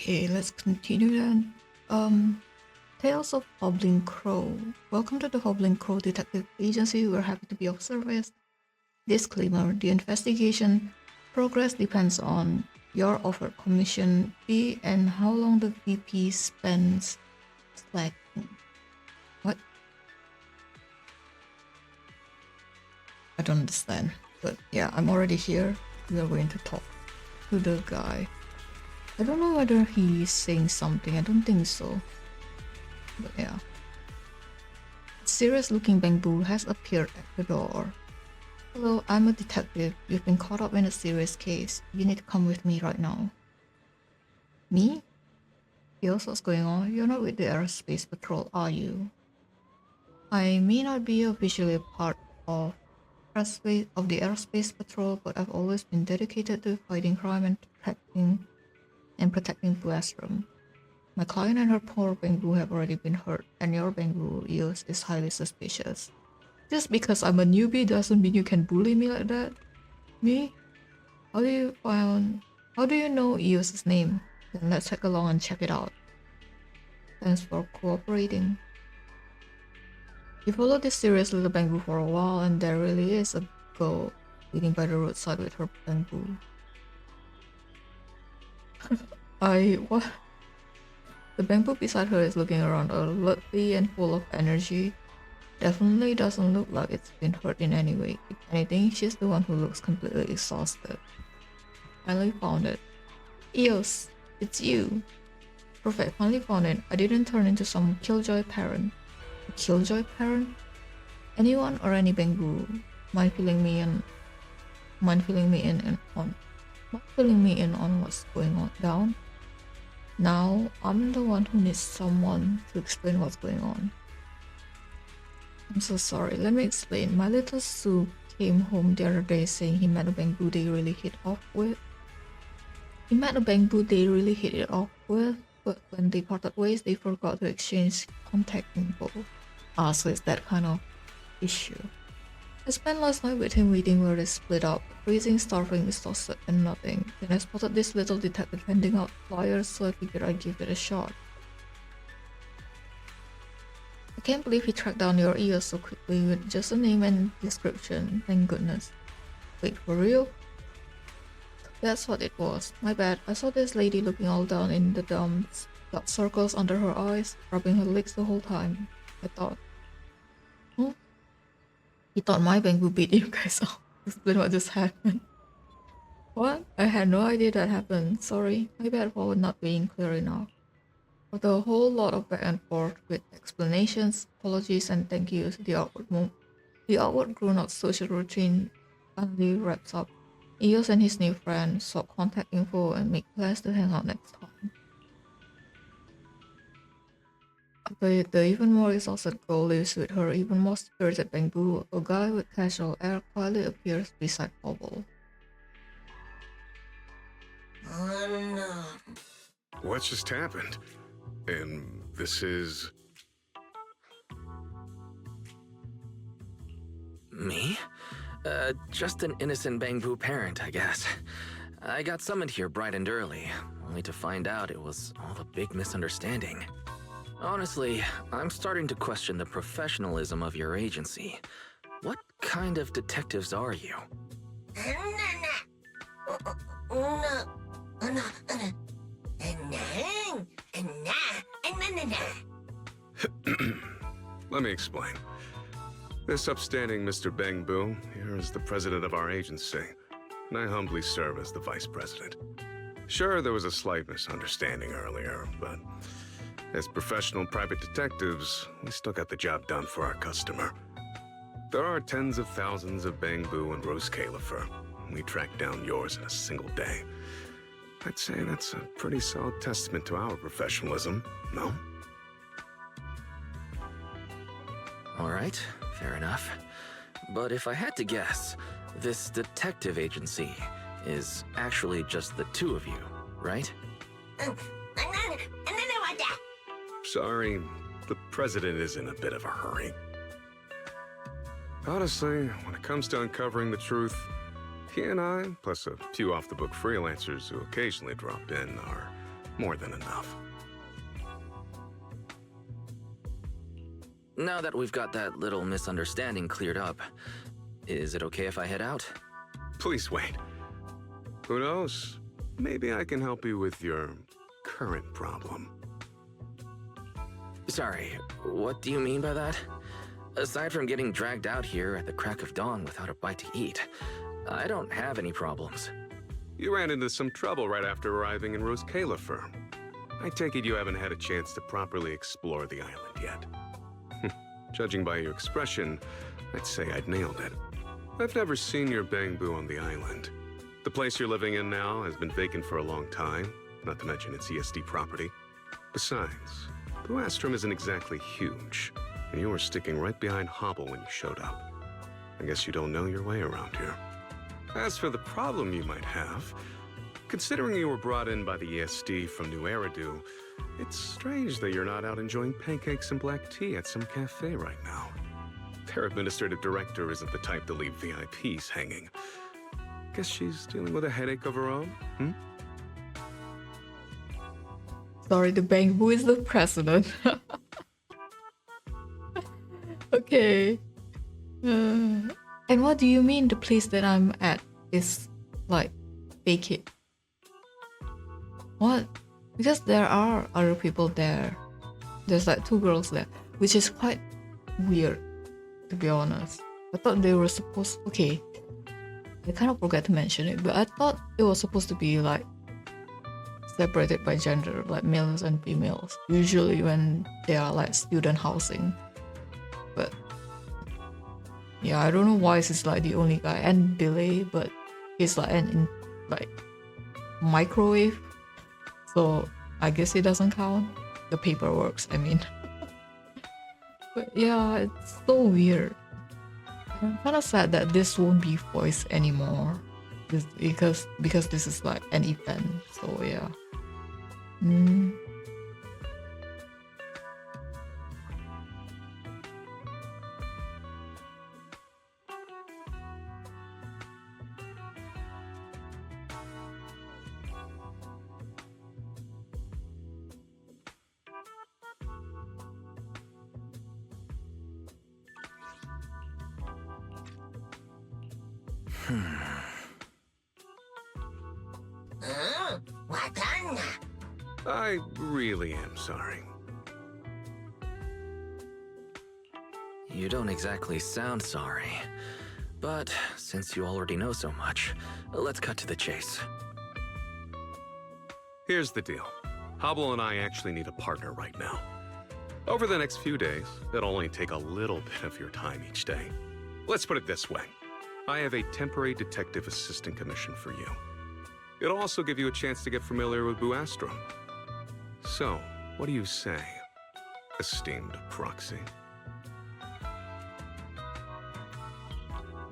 Okay, let's continue then. Tales of Hobbling Crow. Welcome to the Hobbling Crow Detective Agency. We're happy to be of service. Disclaimer: the investigation progress depends on your offered commission fee and how long the VP spends slacking. What? I don't understand. But yeah, I'm already here. We are going to talk to the guy. I don't know whether he's saying something. I don't think so. But yeah. A serious-looking bamboo has appeared at the door. Hello, I'm a detective. You've been caught up in a serious case. You need to come with me right now. Me? Yes, what's going on? You're not with the Aerospace Patrol, are you? I may not be officially a part of the Aerospace Patrol, but I've always been dedicated to fighting crime and protecting Blastrom. My client and her poor bamboo have already been hurt, and your bamboo use is highly suspicious. Just because I'm a newbie doesn't mean you can bully me like that. Me? How do you know Eos's name? Then let's tag along and check it out. Thanks for cooperating. You follow this serious little bamboo for a while, and there really is a girl sitting by the roadside with her bamboo. What? The bamboo beside her is looking around alertly and full of energy. Definitely doesn't look like it's been hurt in any way. If anything, she's the one who looks completely exhausted. Finally found it. Eos, it's you. Perfect, finally found it. I didn't turn into some killjoy parent. A killjoy parent? Anyone or any bamboo mind filling me in on what's going on down? Now I'm the one who needs someone to explain what's going on. I'm so sorry, let me explain. My little Sue came home the other day saying he met a bamboo they really hit it off with. But when they parted ways, they forgot to exchange contact info. So it's that kind of issue. I spent last night with him waiting where they split up, freezing, starving, exhausted, and nothing. Then I spotted this little detective handing out flyers, so I figured I'd give it a shot. I can't believe he tracked down your ears so quickly with just a name and description, thank goodness. Wait, for real? That's what it was. My bad. I saw this lady looking all down in the dumps, got circles under her eyes, rubbing her legs the whole time. I thought, He thought my bamboo beat you guys up. Explain what just happened. What? I had no idea that happened. Sorry, my bad for not being clear enough. After a whole lot of back and forth with explanations, apologies, and thank yous, the awkward grown-up social routine finally wraps up. Eos and his new friend swap contact info and make plans to hang out next time. After the even more exhausted girl lives with her even more spirited bamboo, a guy with casual air quietly appears beside Hobble. Oh no. What just happened? And this is... Me? Just an innocent bamboo parent, I guess. I got summoned here bright and early, only to find out it was all a big misunderstanding. Honestly, I'm starting to question the professionalism of your agency. What kind of detectives are you? Let me explain. This upstanding Mr. Bamboo here is the president of our agency, and I humbly serve as the vice president. Sure, there was a slight misunderstanding earlier, but as professional private detectives, we still got the job done for our customer. There are tens of thousands of bamboo and rose califer. We tracked down yours in a single day. I'd say that's a pretty solid testament to our professionalism, no? Alright, fair enough. But if I had to guess, this detective agency is actually just the two of you, right? Sorry, the president is in a bit of a hurry. Honestly, when it comes to uncovering the truth, he and I, plus a few off-the-book freelancers who occasionally drop in, are more than enough. Now that we've got that little misunderstanding cleared up, is it okay if I head out? Please wait. Who knows? Maybe I can help you with your current problem. Sorry, what do you mean by that? Aside from getting dragged out here at the crack of dawn without a bite to eat, I don't have any problems. You ran into some trouble right after arriving in Roskalefer. I take it you haven't had a chance to properly explore the island yet. Judging by your expression, I'd say I'd nailed it. I've never seen your bamboo on the island. The place you're living in now has been vacant for a long time, not to mention it's ESD property. Besides, Buastrom isn't exactly huge, and you were sticking right behind Hobble when you showed up. I guess you don't know your way around here. As for the problem you might have, considering you were brought in by the ESD from New Eridu, it's strange that you're not out enjoying pancakes and black tea at some cafe right now. Their administrative director isn't the type to leave VIPs hanging. Guess she's dealing with a headache of her own, Sorry, the bamboo is the president. Okay. And what do you mean the place that I'm at is like vacant? What? Because there are other people there. There's like 2 girls there, which is quite weird, to be honest. I thought they were supposed... Okay, I kind of forgot to mention it, but I thought it was supposed to be like separated by gender, like males and females, usually when they are like student housing. But yeah, I don't know why he's like the only guy, and Billy, but he's like like microwave, so I guess it doesn't count. The paperwork, I mean. But yeah, it's so weird. I'm kind of sad that this won't be voice anymore, because this is like an event. So yeah. I really am sorry. You don't exactly sound sorry. But since you already know so much, let's cut to the chase. Here's the deal. Hobble and I actually need a partner right now. Over the next few days, it'll only take a little bit of your time each day. Let's put it this way. I have a temporary detective assistant commission for you. It'll also give you a chance to get familiar with Buastrom. So, what do you say, esteemed proxy?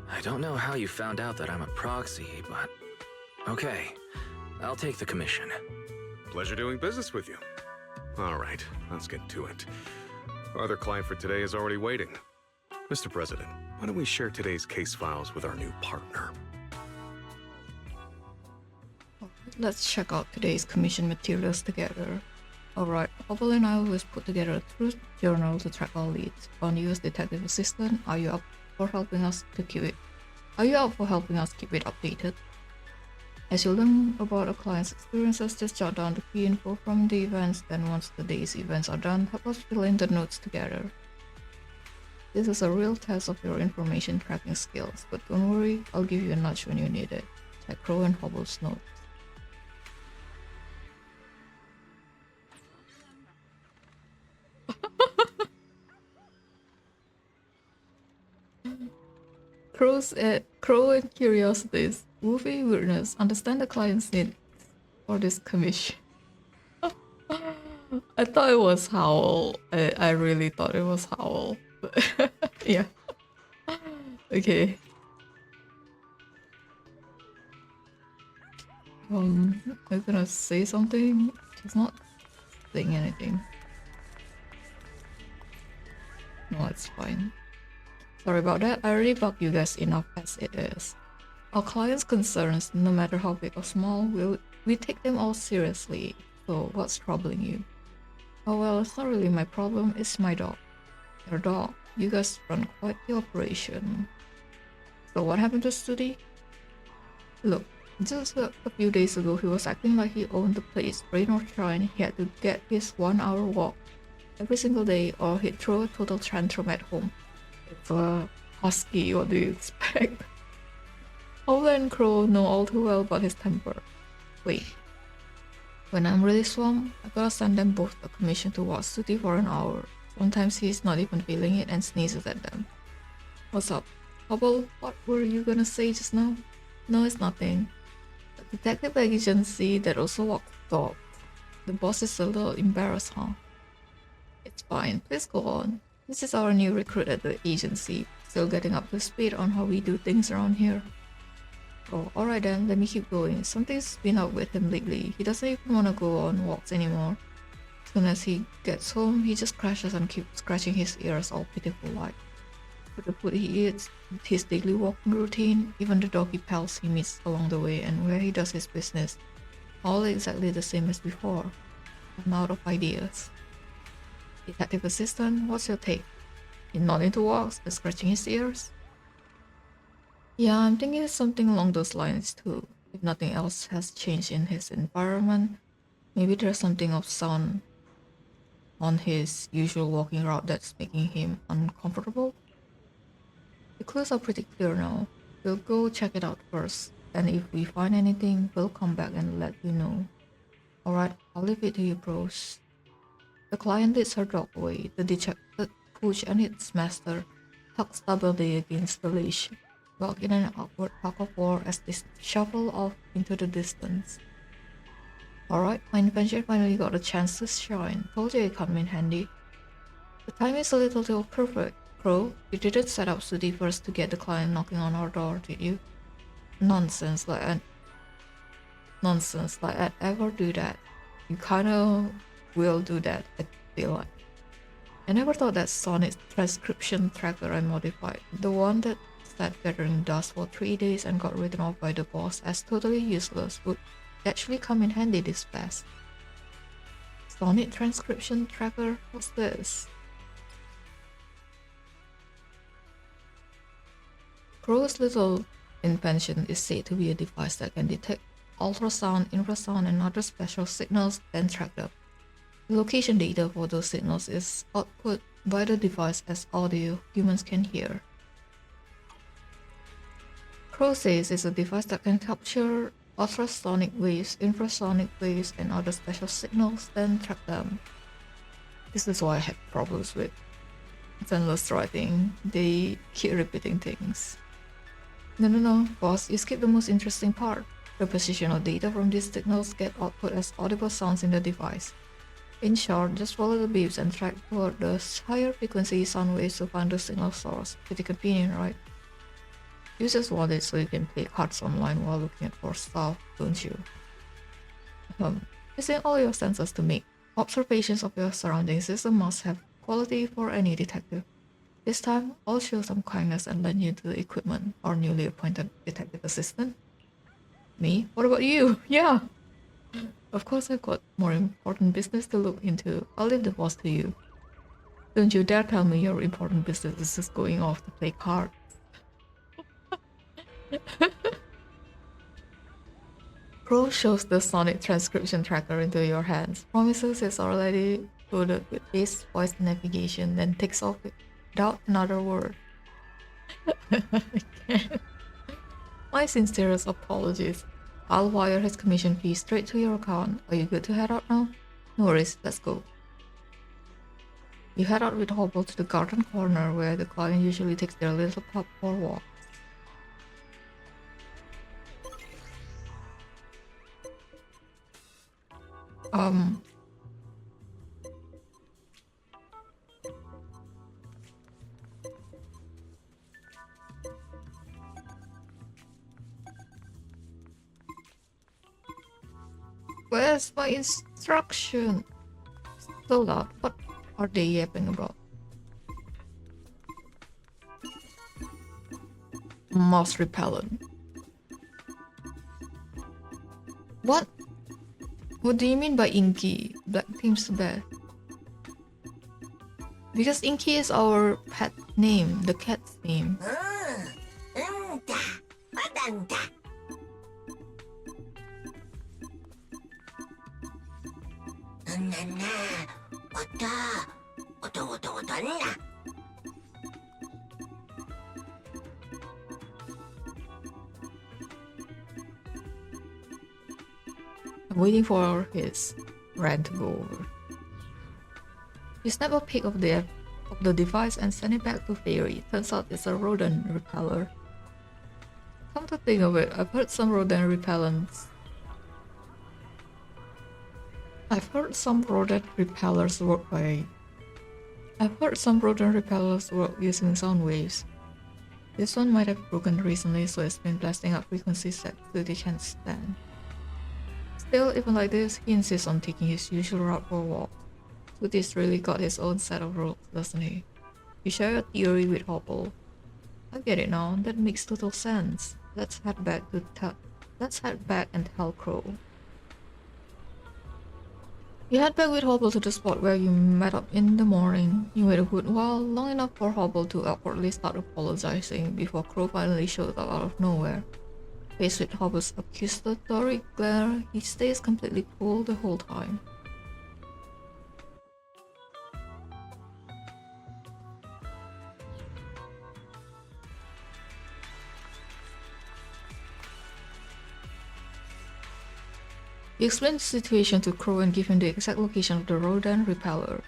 I don't know how you found out that I'm a proxy, but okay, I'll take the commission. Pleasure doing business with you. All right, let's get to it. Our other client for today is already waiting. Mr. President, why don't we share today's case files with our new partner? Let's check out today's commission materials together. Alright, Hobbling and I always put together a truth journal to track our leads. Found you as detective assistant. Are you up for helping us keep it updated? As you learn about a client's experiences, just jot down the key info from the events, then once the day's events are done, help us fill in the notes together. This is a real test of your information tracking skills, but don't worry, I'll give you a nudge when you need it. Check Crow and Hobble's notes. Crow and Curiosities. Woofy weirdness. Understand the client's need for this commission. I thought it was Howl. I really thought it was Howl. But yeah. Okay. I'm gonna say something. She's not saying anything. No, it's fine. Sorry about that. I already bugged you guys enough as it is. Our clients' concerns, no matter how big or small, we take them all seriously. So So, what's troubling you? Oh well, it's not really my problem, it's my dog. Your dog. You guys run quite the operation. So what happened to Studi? Look, just a few days ago he was acting like he owned the place, rain or shine, he had to get his 1 hour walk every single day or he'd throw a total tantrum at home. It's a husky, what do you expect? Howler and Crow know all too well about his temper. Wait. When I'm really swamped, I gotta send them both a commission to watch Studi for an hour. Sometimes he's not even feeling it and sneezes at them. What's up? Hubble, what were you gonna say just now? No, it's nothing. A detective agency that also walks dogs. The boss is a little embarrassed, huh? It's fine, please go on. This is our new recruit at the agency, still getting up to speed on how we do things around here. Oh, alright then, let me keep going. Something's been up with him lately. He doesn't even want to go on walks anymore. As soon as he gets home, he just crashes and keeps scratching his ears all pitiful like. With the food he eats, his daily walking routine, even the doggy pals he meets along the way and where he does his business, all exactly the same as before. I'm out of ideas. Detective assistant, what's your take? He's not into walks and scratching his ears? Yeah, I'm thinking something along those lines too. If nothing else has changed in his environment, maybe there's something of sound on his usual walking route that's making him uncomfortable. The clues are pretty clear now. We'll go check it out first, and if we find anything, we'll come back and let you know. Alright, I'll leave it to you bros. The client leads her dog away. The dejected Pooch and its master tug stubbornly against the leash, locked in an awkward tug of war as they shuffle off into the distance. Alright, my invention finally got a chance to shine. Told you it come in handy. The time is a little too perfect. Crow, you didn't set up Studi first to get the client knocking on our door, did you? Nonsense, like I'd ever do that. You kinda will do that, I feel like. I never thought that Sonic transcription tracker I modified, the one that sat gathering dust for 3 days and got written off by the boss as totally useless, would actually come in handy this fast. Sonic transcription tracker? What's this? Crow's little invention is said to be a device that can detect ultrasound, infrasound, and other special signals, then track them. The location data for those signals is output by the device as audio humans can hear. Crow says it's a device that can capture ultrasonic waves, infrasonic waves, and other special signals, then track them. This is why I had problems with Zenless writing. They keep repeating things. No, boss, you skipped the most interesting part. The positional data from these signals get output as audible sounds in the device. In short, just follow the beeps and track toward the higher frequency sound waves to find the signal source. Pretty convenient, right? You just want it so you can play cards online while looking for stuff, don't you? Using all your senses to make observations of your surroundings is a must-have quality for any detective. This time, I'll show some kindness and lend you the equipment, our newly appointed detective assistant. Me? What about you? Yeah! Of course, I've got more important business to look into. I'll leave the boss to you. Don't you dare tell me your important business is just going off to play cards. Crow shows the sonic transcription tracker into your hands, promises it's already loaded with Ace voice navigation, then takes off without another word. I can't. My sincerest apologies. I'll wire his commission fee straight to your account. Are you good to head out now? No worries, let's go. You head out with Hobble to the garden corner where the client usually takes their little pup for a walk. Where's my instruction? So loud, what are they yapping about? Mouse repellent. What? What do you mean by Inky? Black team's the best. Because Inky is our pet name, the cat's name. I'm waiting for his rant to go over. You snap a pic of the device and send it back to Fairy. Turns out it's a rodent repeller. Come to think of it, I've heard some rodent repellers work using sound waves. This one might have broken recently, so it's been blasting up frequencies that City can't stand. Still, even like this, he insists on taking his usual route for a walk. Sooty's really got his own set of rules, doesn't he? You share your theory with Hobble. I get it now, that makes total sense. Let's head back and tell Crow. You head back with Hobble to the spot where you met up in the morning. You wait a good while, long enough for Hobble to awkwardly start apologizing before Crow finally shows up out of nowhere. Faced with Hobble's accusatory glare, he stays completely cool the whole time. You explain the situation to Crow and give him the exact location of the rodent repeller.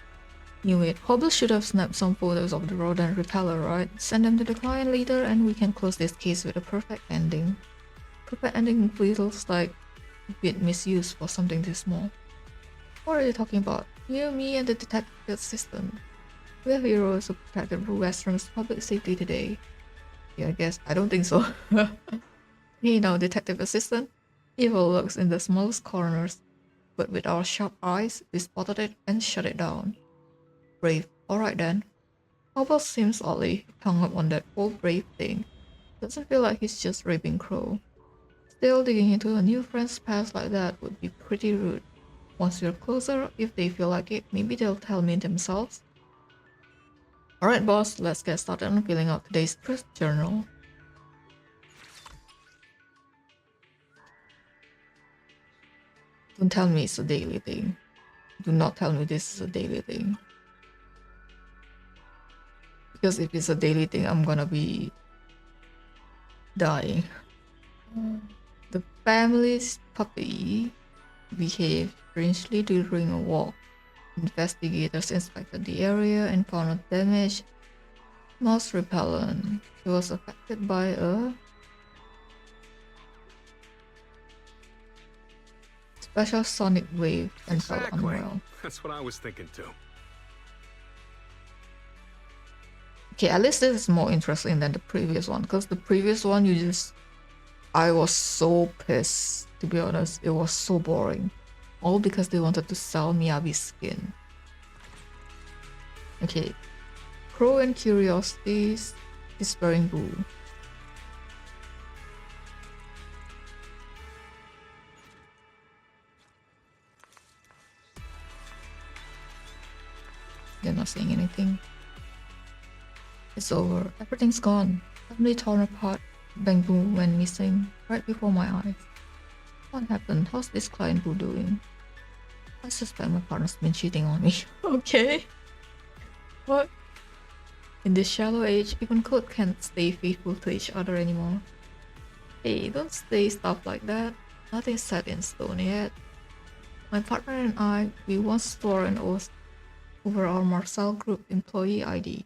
Knew it. Hobble should have snapped some photos of the rodent repeller, right? Send them to the client later and we can close this case with a perfect ending. Perfect ending feels like a bit misused for something this small. What are you talking about? You, me, and the detective assistant. We're heroes who protected Western's public safety today. Yeah, I guess. I don't think so. Hey now, detective assistant. Evil lurks in the smallest corners, but with our sharp eyes, we spotted it and shut it down. Brave. Alright then. Hobble seems oddly hung up on that whole brave thing. Doesn't feel like he's just raping Crow. Still, digging into a new friend's past like that would be pretty rude. Once we're closer, if they feel like it, maybe they'll tell me themselves. Alright boss, let's get started on filling out today's truth journal. Don't tell me it's a daily thing. Do not tell me this is a daily thing. Because if it's a daily thing, I'm gonna be dying. The family's puppy behaved strangely during a walk. Investigators inspected the area and found a damaged mouse repellent. It was affected by a special sonic wave and felt unwell. That's what I was thinking too. Okay, at least this is more interesting than the previous one, because the previous one I was so pissed, to be honest. It was so boring. All because they wanted to sell Miyabi's skin. Okay. Crow and Curiosity's Despairing Boo. They're not saying anything. It's over. Everything's gone. Family torn apart. Bang Boo went missing right before my eyes. What happened? How's this client Boo doing? I suspect my partner's been cheating on me. Okay. What? In this shallow age, even code can't stay faithful to each other anymore. Hey, don't say stuff like that. Nothing's set in stone yet. My partner and I, we once swore an oath over our Marcel Group employee ID.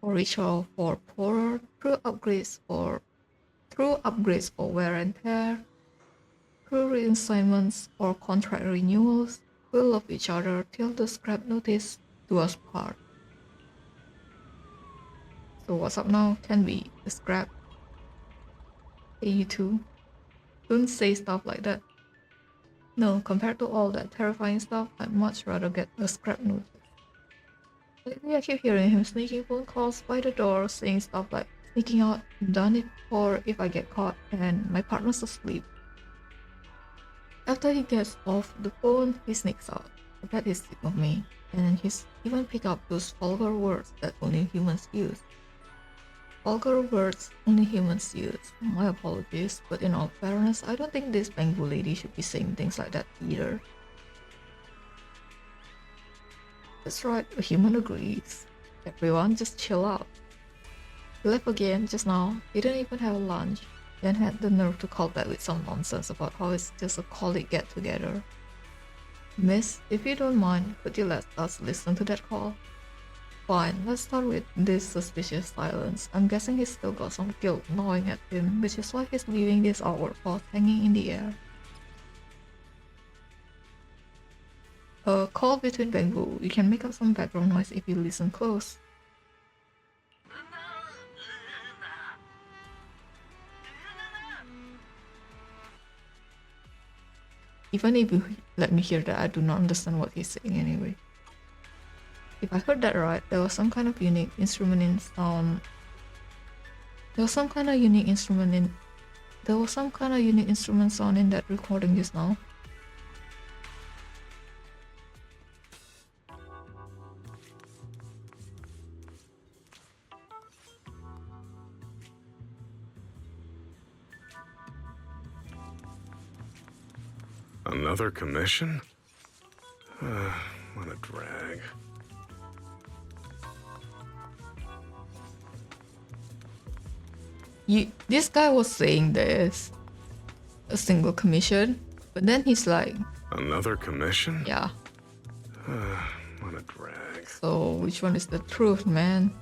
For ritual for poorer, through upgrades for wear and tear, through reassignments or contract renewals, we'll love each other till the scrap notice do us part. So what's up now? Can we the scrap? Hey you two. Don't say stuff like that. No, compared to all that terrifying stuff, I'd much rather get a scrap notice. Lately I keep hearing him sneaking phone calls by the door, saying stuff like, sneaking out, done it for if I get caught, and my partner's asleep. After he gets off the phone, he sneaks out. I bet he's sick of me. And he's even picked up those vulgar words that only humans use. Vulgar words only humans use. My apologies, but in all fairness, I don't think this Bangbu lady should be saying things like that either. That's right, a human agrees. Everyone just chill out. He left again just now, didn't even have lunch, then had the nerve to call back with some nonsense about how it's just a colleague get-together. Miss, if you don't mind, could you let us listen to that call? Fine, let's start with this suspicious silence. I'm guessing he's still got some guilt gnawing at him, which is why he's leaving this awkward thought hanging in the air. A call between Bangbu. You can make up some background noise if you listen close. Even if you let me hear that, I do not understand what he's saying anyway. If I heard that right, there was some kind of unique instrument in sound. There was some kind of unique instrument sound in that recording just now. Another commission? What a drag. This guy was saying there's a single commission, but then he's like, Another commission? yeah. What a drag. So which one is the truth, man?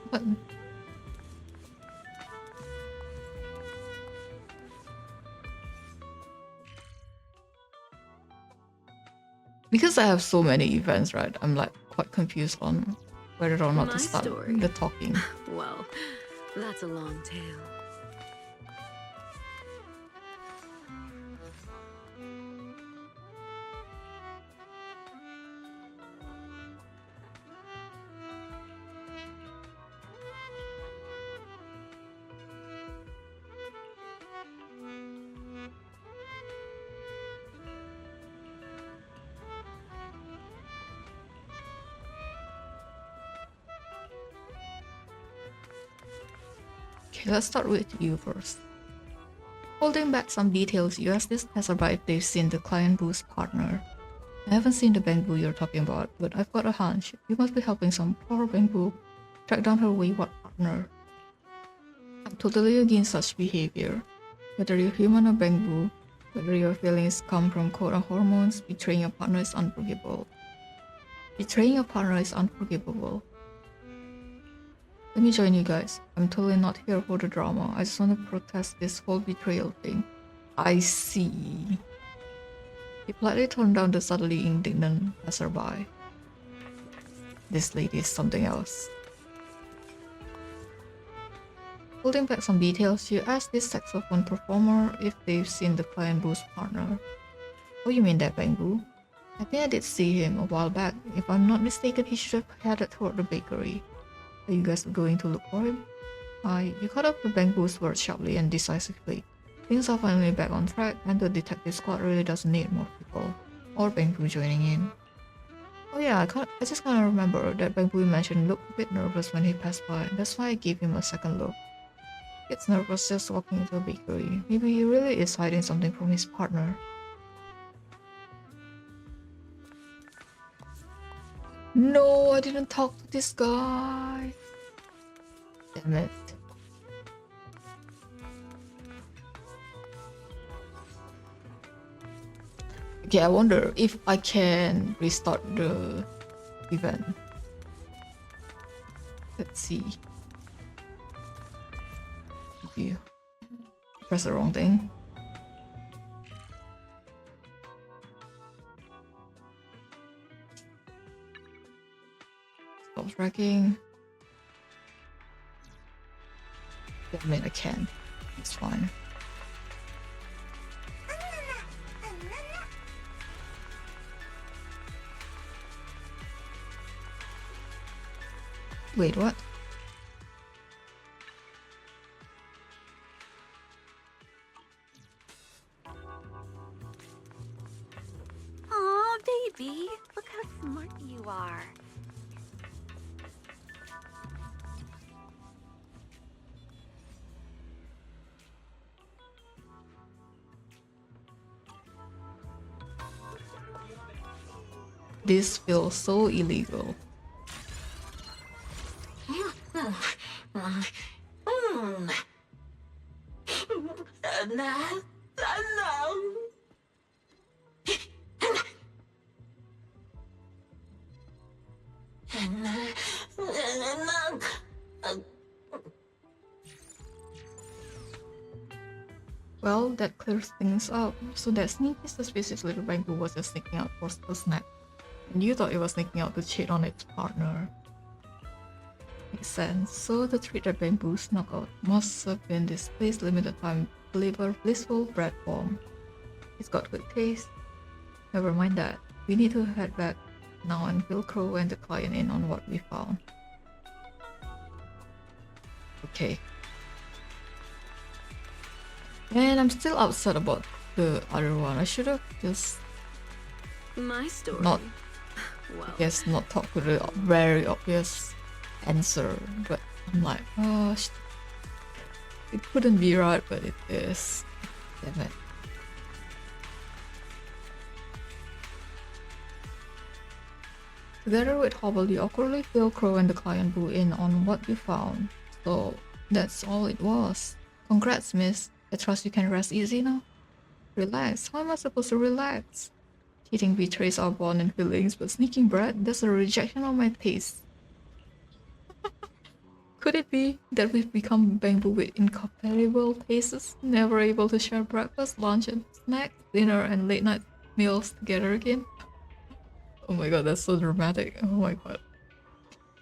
What? Because I have so many events, right? I'm like quite confused on whether or not to start the talking. Well, that's a long tale. Okay, let's start with you first. Holding back some details, you ask this passerby if they've seen the client booth's partner. I haven't seen the Bangbu you're talking about, but I've got a hunch. You must be helping some poor Bangbu track down her wayward partner. I'm totally against such behavior. Whether you're human or Bangbu, whether your feelings come from code or hormones, betraying your partner is unforgivable. Betraying your partner is unforgivable. Let me join you guys. I'm totally not here for the drama. I just want to protest this whole betrayal thing. I see. He politely turned down the subtly indignant passerby. This lady is something else. Holding back some details, you ask this saxophone performer if they've seen the client booth's partner. Oh, you mean that Bangbu? I think I did see him a while back. If I'm not mistaken, he should have headed toward the bakery. Are you guys going to look for him? You cut off the Bangbu's words sharply and decisively. Things are finally back on track, and the detective squad really doesn't need more people, or Bangbu joining in. Oh yeah, I just kind of remember that Bangbu mentioned looked a bit nervous when he passed by. That's why I gave him a second look. Gets nervous just walking into a bakery. Maybe he really is hiding something from his partner. No, I didn't talk to this guy. Damn it. Okay, I wonder if I can restart the event. Let's see. You press the wrong thing. Stop tracking. Damn it, I can. It's fine. Wait, what? Aw, baby. Look how smart you are. This feels so illegal. Well, that clears things up. So that sneaky, suspicious little bamboo was just sneaking out for a snack. And you thought it was sneaking out to cheat on its partner. Makes sense. So the treat that bamboo snuck out must have been this place limited time flavor blissful bread bomb. It's got good taste. Never mind that. We need to head back now and fill Crow and the client in on what we found. Okay. And I'm still upset about the other one. I should have just My story. not, Well, not talk to the very obvious answer. But I'm like, oh, it couldn't be right, but it is. Damn it. Together with Hobble, you awkwardly fill Crow and the client boo in on what you found. So that's all it was. Congrats, miss. I trust you can rest easy now. Relax. How am I supposed to relax? Cheating betrays our bond and feelings, but sneaking bread, that's a rejection of my taste. Could it be that we've become bamboo with incompatible tastes, never able to share breakfast, lunch, and snack, dinner, and late night meals together again? Oh my god, that's so dramatic. Oh my god.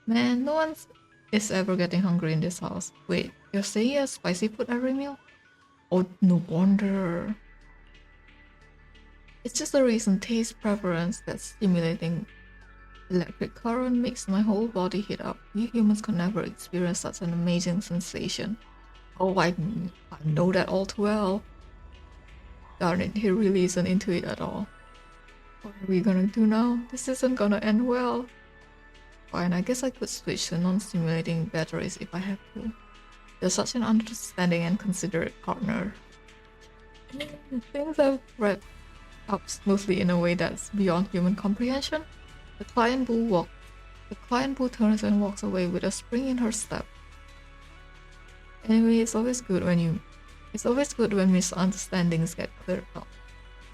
Man, no one is ever getting hungry in this house. Wait, you're saying you have spicy food every meal? Oh, no wonder. It's just a recent taste preference that's stimulating electric current makes my whole body heat up. You humans could never experience such an amazing sensation. Oh, I know that all too well. Darn it, he really isn't into it at all. What are we gonna do now? This isn't gonna end well. Fine, I guess I could switch to non-stimulating batteries if I have to. You're such an understanding and considerate partner. Things have wrapped up smoothly in a way that's beyond human comprehension. The client boo turns and walks away with a spring in her step. Anyway, it's always good when misunderstandings get cleared up.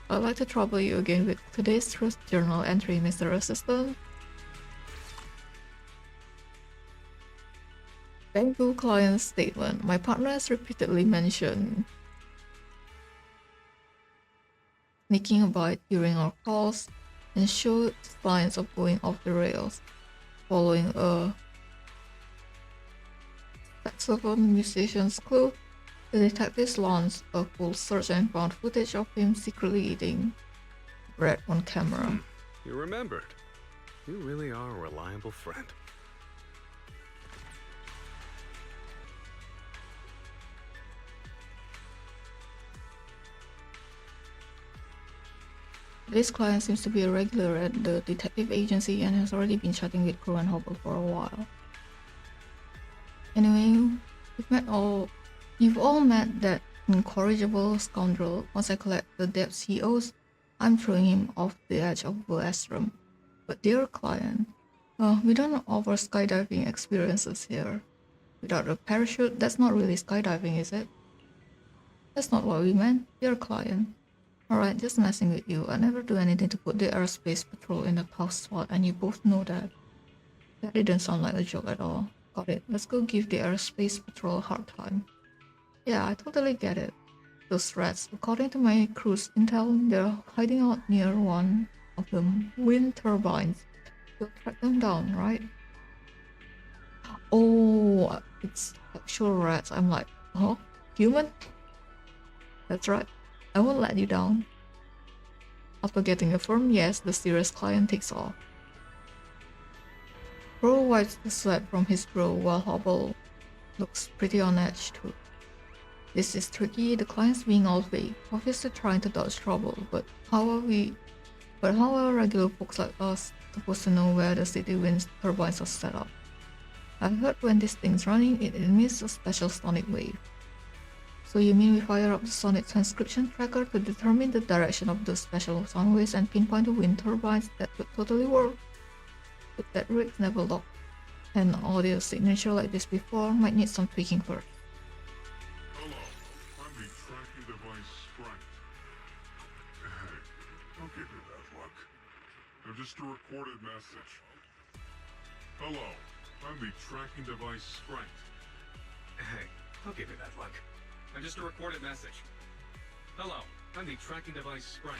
I'd like to trouble you again with today's Truth Journal entry, Mr. Assistant. Bamboo client statement. My partner has repeatedly mentioned sneaking a bite during our calls and showed signs of going off the rails. Following a saxophone musician's clue, the detectives launched a full search and found footage of him secretly eating bread on camera. You remembered. You really are a reliable friend. This client seems to be a regular at the detective agency and has already been chatting with Crow and Hobble for a while. Anyway, you've all met that incorrigible scoundrel. Once I collect the debts he owes, I'm throwing him off the edge of Astrum. But dear client, we don't offer skydiving experiences here. Without a parachute, that's not really skydiving, is it? That's not what we meant, dear client. Alright, just messing with you. I never do anything to put the airspace patrol in a tough spot, and you both know that. That didn't sound like a joke at all. Got it. Let's go give the airspace patrol a hard time. Yeah, I totally get it. Those rats, according to my crew's intel, they're hiding out near one of the wind turbines. You'll track them down, right? Oh, it's actual rats. I'm like, huh? Human? That's right. I won't let you down. After getting a firm yes, the serious client takes off. Crow wipes the sweat from his brow while Hobble looks pretty on edge too. This is tricky, the client's being all vague, obviously trying to dodge trouble, but how are regular folks like us supposed to know where the city wind turbines are set up? I heard when this thing's running, it emits a special sonic wave. So you mean we fire up the sonic transcription tracker to determine the direction of those special sound waves and pinpoint the wind turbines? That would totally work. But that rig's never locked. An audio signature like this before might need some tweaking first. Hello, I'm the tracking device Sprite. Hey, don't give me that look. I'm just a recorded message. Hello, I'm the tracking device Sprite. Hey, don't give me that look. I'm just a recorded message. Hello, I'm the tracking device Sprite.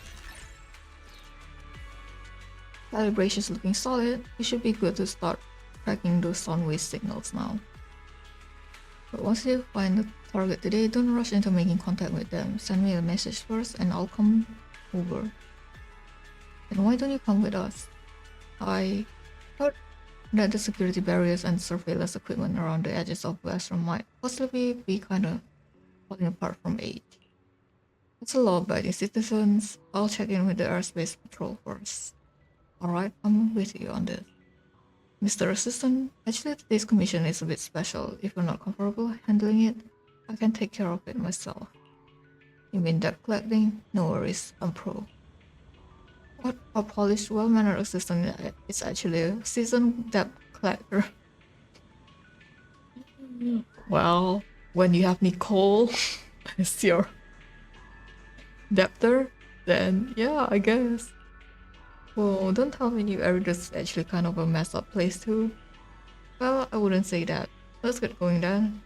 Calibration's looking solid. It should be good to start tracking those sound wave signals now. But once you find the target today, don't rush into making contact with them. Send me a message first and I'll come over. And why don't you come with us? I heard that the security barriers and surveillance equipment around the edges of Western might possibly be kinda falling apart from age. It's a law-abiding citizens. I'll check in with the airspace patrol first. Alright, I'm with you on this. Mr. Assistant, actually today's commission is a bit special. If you're not comfortable handling it, I can take care of it myself. You mean debt collecting? No worries, I'm pro. What a polished, well-mannered assistant is actually a seasoned debt collector. Well, when you have Nicole as your debtor, then yeah, I guess. Well, don't tell me New Era is actually kind of a messed up place too. Well, I wouldn't say that. Let's get going then.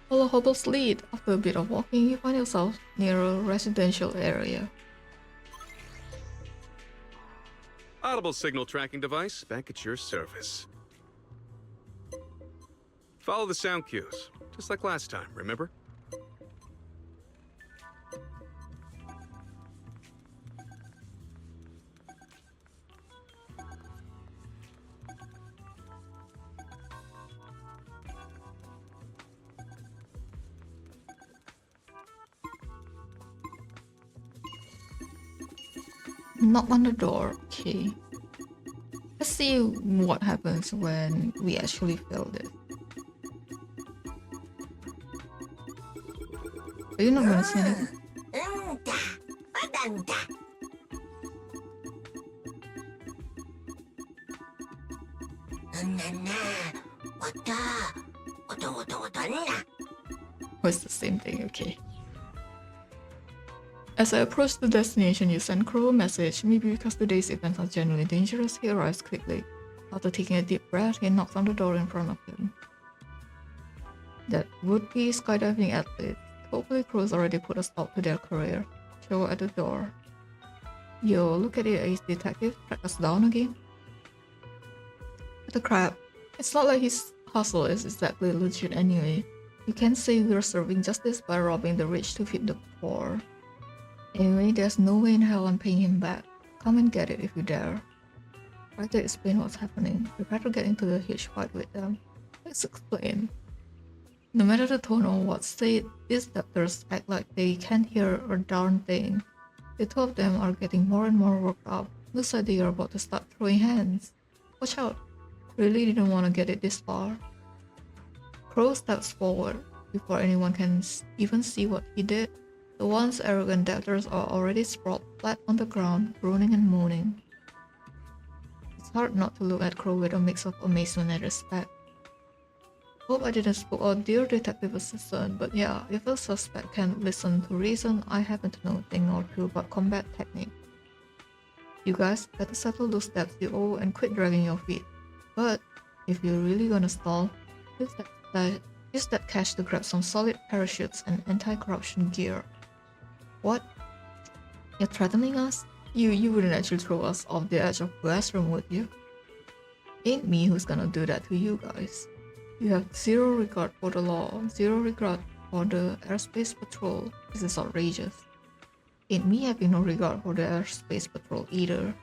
Follow Hobble's lead. After a bit of walking, you find yourself near a residential area. Audible signal tracking device back at your service. Follow the sound cues, just like last time, remember? Knock on the door, okay. Let's see what happens when we actually fail this. Are you not gonna say anything? Oh, it's the same thing, okay. As I approach the destination, you send Crow a message. Maybe because today's events are genuinely dangerous, he arrives quickly. After taking a deep breath, he knocks on the door in front of him. That would-be skydiving athlete. Hopefully Crow's already put a stop to their career. Show at the door. Yo, look at it, ace detective. Track us down again. The crap. It's not like his hustle is exactly legit anyway. You can't say we're serving justice by robbing the rich to feed the poor. Anyway, there's no way in hell I'm paying him back. Come and get it if you dare. Try to explain what's happening. Prepare to get into a huge fight with them. Let's explain. No matter the tone or what's said, these debtors act like they can't hear a darn thing. The two of them are getting more and more worked up. Looks like they are about to start throwing hands. Watch out. Really didn't want to get it this far. Crow steps forward. Before anyone can even see what he did, the once arrogant debtors are already sprawled flat on the ground, groaning and moaning. It's hard not to look at Crow with a mix of amazement and respect. Hope I didn't spook out, dear detective assistant, but yeah, if a suspect can't listen to reason, I happen to know a thing or two about combat technique. You guys better settle those debts you owe and quit dragging your feet. But if you're really gonna stall, use that cash to grab some solid parachutes and anti-corruption gear. What? You're threatening us? You wouldn't actually throw us off the edge of Western, would you? Ain't me who's gonna do that to you guys. You have zero regard for the law, zero regard for the airspace patrol. This is outrageous. Ain't me having no regard for the airspace patrol either.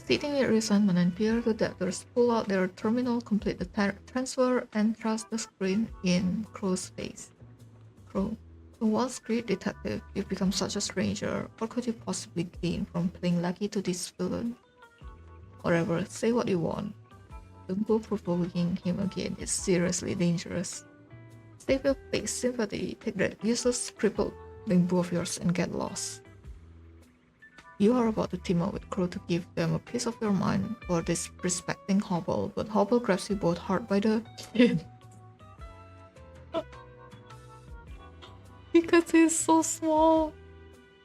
Seething with resentment and fear, the debtors pull out their terminal, complete the transfer, and thrust the screen in Crow's face. Crow, a Wall Street detective, you've become such a stranger. What could you possibly gain from playing lackey to this villain? Whatever, say what you want. Don't go provoking him again, it's seriously dangerous. Save your fake sympathy, take that useless crippled bamboo of yours and get lost. You are about to team up with Crow to give them a piece of your mind for disrespecting Hobble, but Hobble grabs you both hard by the chin. Because he's so small.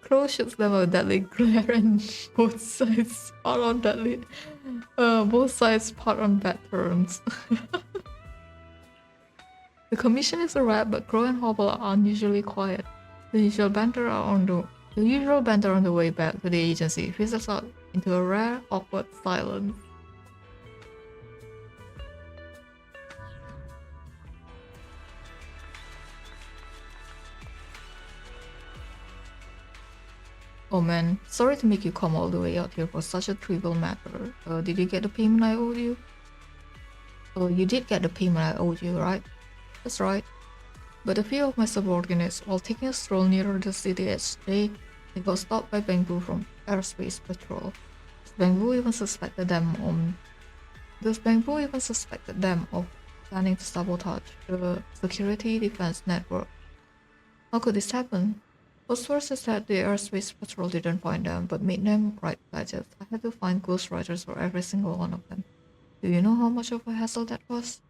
Crow shoots them a deadly glare and both sides part on bad terms. The commission is a wrap, but Crow and Hobble are unusually quiet. The usual banter on the way back to the agency fizzles out into a rare, awkward silence. Oh man, sorry to make you come all the way out here for such a trivial matter. Did you get the payment I owed you? Oh, you did get the payment I owed you, right? That's right. But a few of my subordinates, while taking a stroll nearer the city edge, they got stopped by Bangbu from Airspace Patrol. Bangbu even suspected them of planning to sabotage the security defense network. How could this happen? Most sources said the Airspace Patrol didn't find them, but made them write pledges. I had to find ghostwriters for every single one of them. Do you know how much of a hassle that was?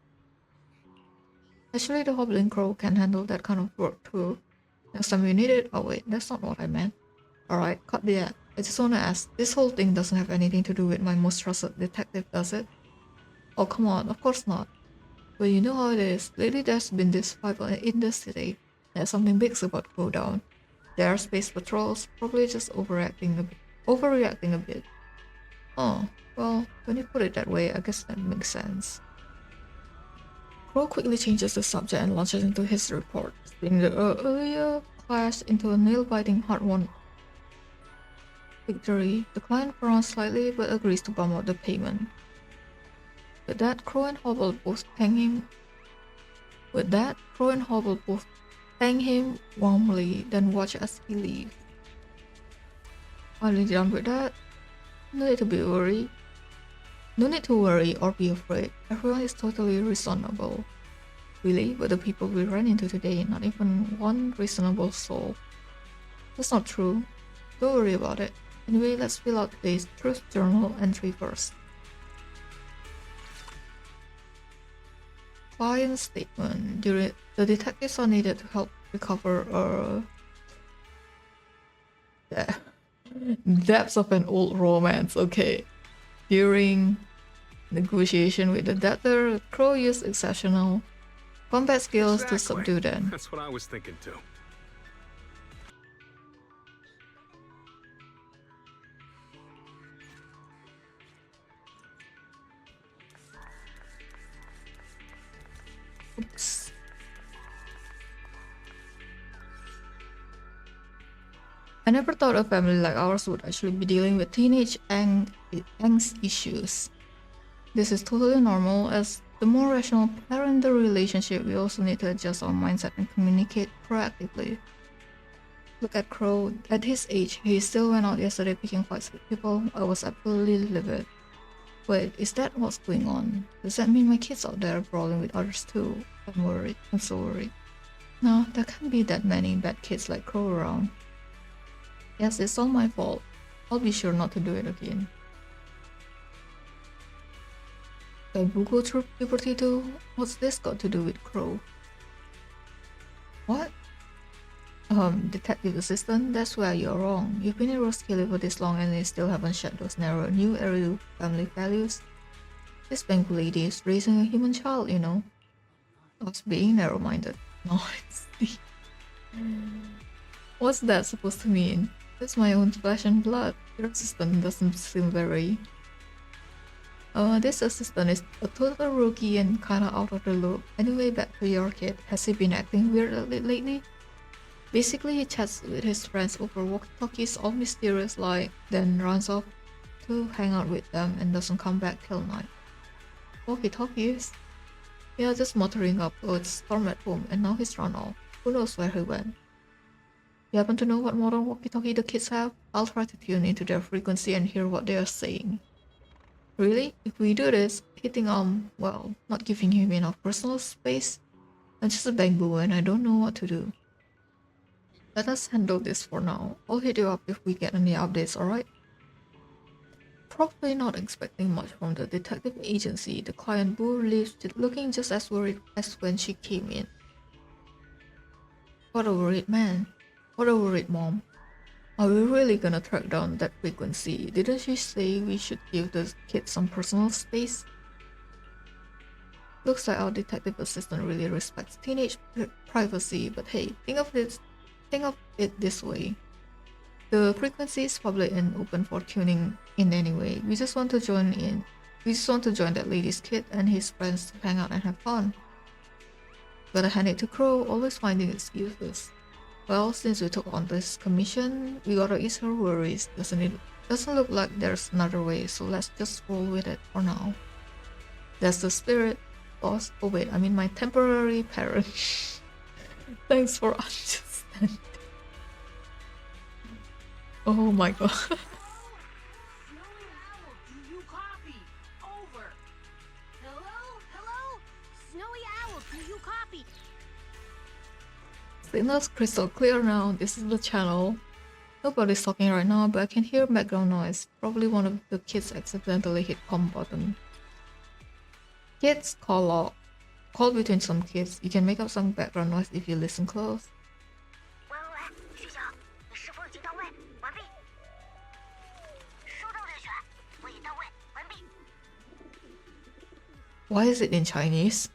Actually, the Hobbling Crow can handle that kind of work too. Next time you need it. Oh wait, that's not what I meant. Alright, cut the ad. I just wanna ask, this whole thing doesn't have anything to do with my most trusted detective, does it? Oh come on, of course not. But you know how it is. Lately there's been this fight in the city. There's something big's about to go down. The Airspace Patrol's probably just overreacting a bit. Oh, well, when you put it that way, I guess that makes sense. Crow quickly changes the subject and launches into his report, splitting the earlier clash into a nail-biting, hard-won victory. The client frowns slightly but agrees to bump out the payment. With that, Crow and Hobble both thank him warmly, then watch as he leaves. Finally done with that, no need to worry or be afraid. Everyone is totally reasonable. Really? But the people we ran into today, not even one reasonable soul. That's not true. Don't worry about it. Anyway, let's fill out today's Truth Journal entry first. Client statement. The detectives are needed to help recover depths of an old romance. Okay. During negotiation with the debtor, Crow used exceptional combat skills to subdue them. That's what I was thinking too. Oops. I never thought a family like ours would actually be dealing with teenage angst issues. This is totally normal. As the more rational parent in the relationship, we also need to adjust our mindset and communicate proactively. Look at Crow. At his age, he still went out yesterday picking fights with people. I was absolutely livid. Wait, is that what's going on? Does that mean my kids out there brawling with others too? I'm worried. I'm so worried. No, there can't be that many bad kids like Crow around. Yes, it's all my fault. I'll be sure not to do it again. Bamboo go through puberty too? What's this got to do with Crow? What? Detective assistant, that's where you're wrong. You've been in Roskilde for this long and you still haven't shed those narrow new area family values. This Bamboo lady is raising a human child, you know. That's being narrow-minded. No, it's what's that supposed to mean? It's my own flesh and blood. Your assistant doesn't seem very... this assistant is a total rookie and kinda out of the loop. Anyway, back to your kid. Has he been acting weird lately? Basically, he chats with his friends over walkie-talkies, all mysterious like, then runs off to hang out with them and doesn't come back till night. Walkie-talkies? Yeah, just motoring up. Oh, it's Storm at home, and now he's run off. Who knows where he went? You happen to know what modern walkie-talkie the kids have? I'll try to tune into their frequency and hear what they are saying. Really? If we do this, hitting well, not giving him enough personal space? I'm just a bamboo and I don't know what to do. Let us handle this for now. I'll hit you up if we get any updates, alright? Probably not expecting much from the detective agency. The client Boo leaves looking just as worried as when she came in. What a worried man. What a worried mom. Are we really gonna track down that frequency? Didn't she say we should give the kids some personal space? Looks like our detective assistant really respects teenage privacy, but hey, think of it this way. The frequency is public and open for tuning in anyway. We just want to join in. We just want to join that lady's kid and his friends to hang out and have fun. Gotta hand it to Crow, always finding excuses. Well, since we took on this commission, we gotta ease her worries. Doesn't look like there's another way, so let's just roll with it for now. That's the spirit, boss. Oh wait, I mean my temporary parent. Thanks for understanding. Oh my god. Snowy Owl, do you copy? Over. Hello? Snowy Owl, do you copy? Signal's crystal clear now. This is the channel. Nobody's talking right now, but I can hear background noise. Probably one of the kids accidentally hit comm button. Kids call between some kids. You can make up some background noise if you listen close. Why is it in Chinese?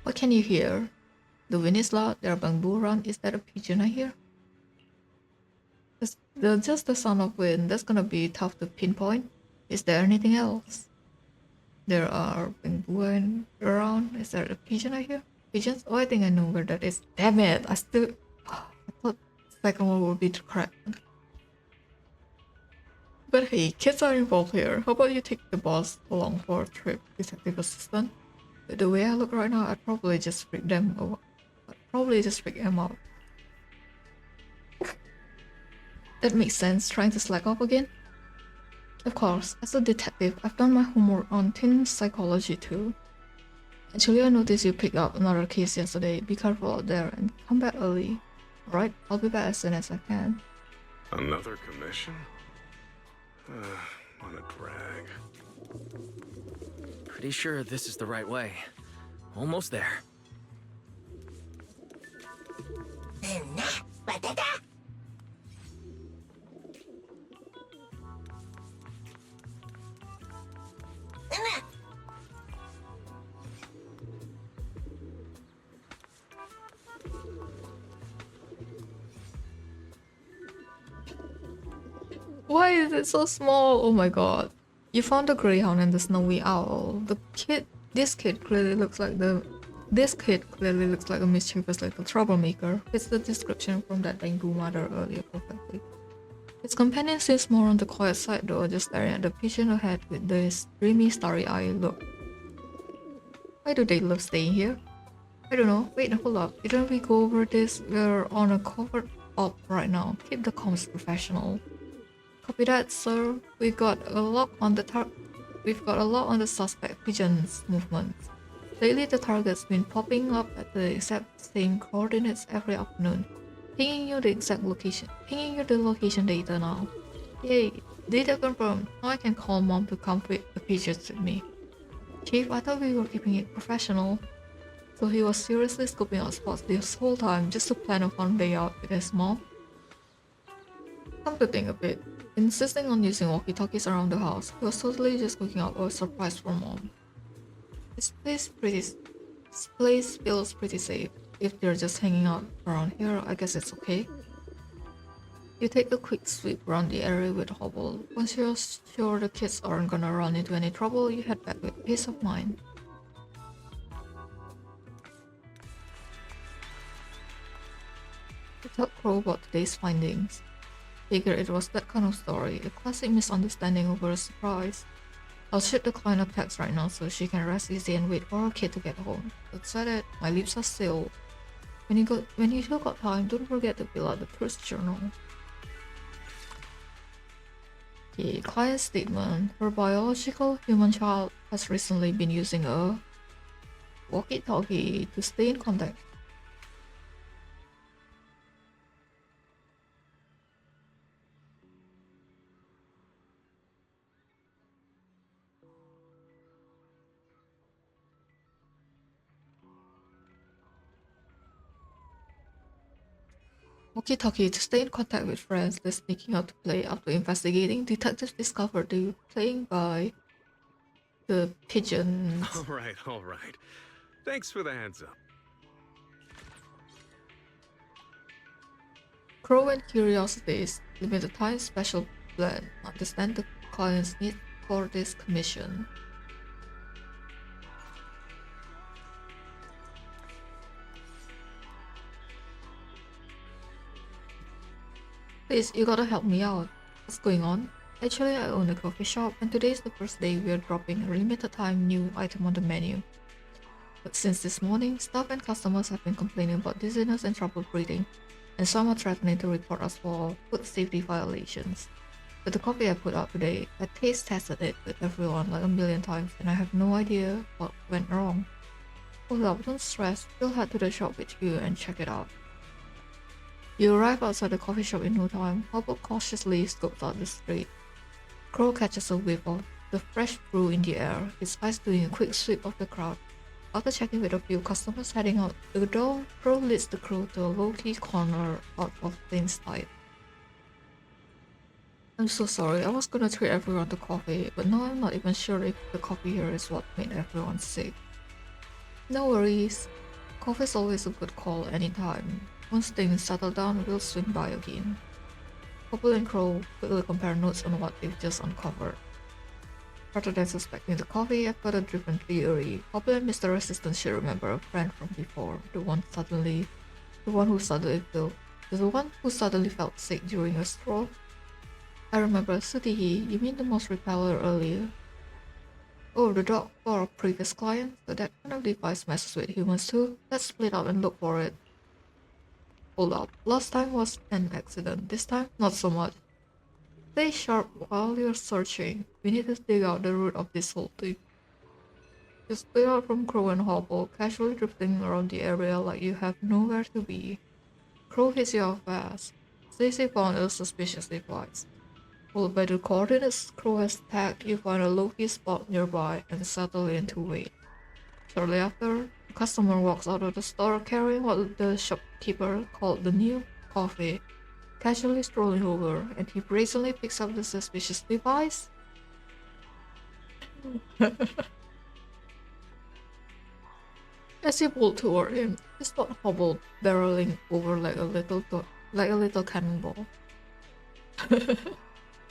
What can you hear? The wind is loud, there are bamboo around. Is that a pigeon I hear? Just the sound of wind, that's gonna be tough to pinpoint. Is there anything else? There are bamboo around. Is there a pigeon I hear? Pigeons? Oh, I think I know where that is. Damn it, I thought the second one would be correct. But hey, kids are involved here. How about you take the boss along for a trip, detective assistant? With the way I look right now, I'd probably just freak them out. That makes sense, trying to slack off again? Of course, as a detective, I've done my homework on teen psychology too. Actually, I noticed you picked up another case yesterday. Be careful out there and come back early. Alright, I'll be back as soon as I can. Another commission? What a drag. Pretty sure this is the right way. Almost there. Why is it so small? Oh my god. You found the greyhound and the snowy owl. This kid clearly looks like a mischievous little troublemaker. Fits the description from that bamboo mother earlier perfectly. His companion seems more on the quiet side though, just staring at the pigeon ahead with this dreamy starry-eyed look. Why do they love staying here? I don't know. Wait, hold up. Didn't we go over this? We're on a covert op right now. Keep the comms professional. Copy that, sir. We've got a lock on the suspect pigeon's movements. Lately, the target's been popping up at the exact same coordinates every afternoon. Pinging you the location data now. Yay! Data confirmed. Now I can call mom to come with the pigeons with me. Chief, I thought we were keeping it professional. So he was seriously scoping out spots this whole time just to plan a fun day out with his mom? Come to think of it, insisting on using walkie-talkies around the house, he was totally just cooking up a surprise for mom. This place feels pretty safe. If they're just hanging out around here, I guess it's okay. You take a quick sweep around the area with Hobble. Once you're sure the kids aren't gonna run into any trouble, you head back with peace of mind. I told Crow about today's findings. Figured it was that kind of story, a classic misunderstanding over a surprise. I'll shoot the client a text right now so she can rest easy and wait for her kid to get home. That said it, my lips are sealed. When you still got time, don't forget to fill out the first journal. The client statement. Her biological human child has recently been using a walkie-talkie to stay in contact. Walkie-talkie to stay in contact with friends they're sneaking out to play. After investigating, detectives discovered they were playing by the pigeons. All right. Thanks for the heads up. Crow and Curiosities limited time special plan. Understand the client's need for this commission. Please, you gotta help me out. What's going on? Actually, I own a coffee shop, and today is the first day we are dropping a limited time new item on the menu. But since this morning, staff and customers have been complaining about dizziness and trouble breathing, and some are threatening to report us for food safety violations. But the coffee I put out today, I taste tested it with everyone like a million times, and I have no idea what went wrong. Hold up, don't stress, we'll head to the shop with you and check it out. You arrive outside the coffee shop in no time. Hobble cautiously scopes out the street. Crow catches a whiff of the fresh brew in the air, his eyes doing a quick sweep of the crowd. After checking with a few customers heading out the door, Crow leads the crew to a low-key corner out of plain sight. I'm so sorry, I was gonna treat everyone to coffee, but now I'm not even sure if the coffee here is what made everyone sick. No worries. Coffee's always a good call anytime. Once things settle down, we'll swing by again. Hobble and Crow quickly compare notes on what they've just uncovered. Rather than suspecting the coffee, I've got a different theory. Hobble and Mr. Resistance should remember a friend from before, the one who suddenly felt sick during a stroll. I remember Sudihi, you mean the most repeller earlier? Oh, the dog for a previous client? So that kind of device messes with humans too? Let's split up and look for it. Hold up, last time was an accident, this time not so much. Stay sharp while you're searching. We need to dig out the root of this whole thing. You split out from Crow and Hobble, casually drifting around the area like you have nowhere to be. Crow hits you off fast. Stacy found a suspicious device. Followed by the coordinates Crow has tagged, you find a low-key spot nearby and settle in to wait. Shortly after, a customer walks out of the store carrying what the shopkeeper called the new coffee, casually strolling over, and he brazenly picks up the suspicious device. As you pull toward him, you spot Hobble barreling over like a little cannonball.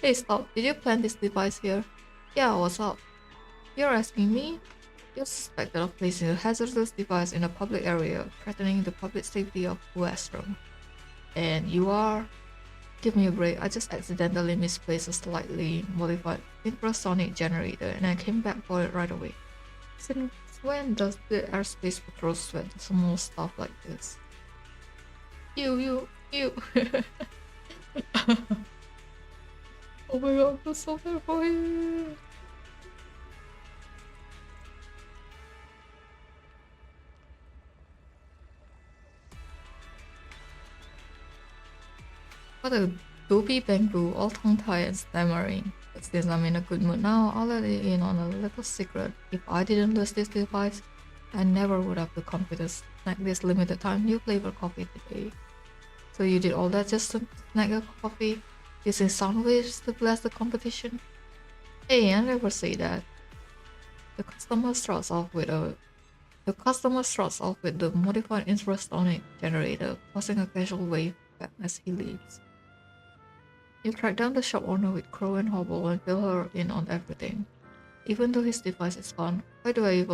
Hey, stop! Did you plant this device here? Yeah, what's up? You're asking me? You're suspected of placing a hazardous device in a public area, threatening the public safety of Westrom. And you are? Give me a break, I just accidentally misplaced a slightly modified infrasonic generator and I came back for it right away. Since when does the airspace patrol sweat small stuff like this? You. Oh my god, I feel so bad for him. What a dopey bamboo, all tongue-tied and stammering. But since I'm in a good mood now, I'll let you in on a little secret. If I didn't lose this device, I never would have the confidence to snack this limited time new flavor coffee today. So you did all that just to snag a coffee, using sound waves to bless the competition? Hey, I never say that. The customer struts off with the modified infrasonic generator, causing a casual wave back as he leaves. You track down the shop owner with Crow and Hobble and fill her in on everything. Even though his device is gone, why do I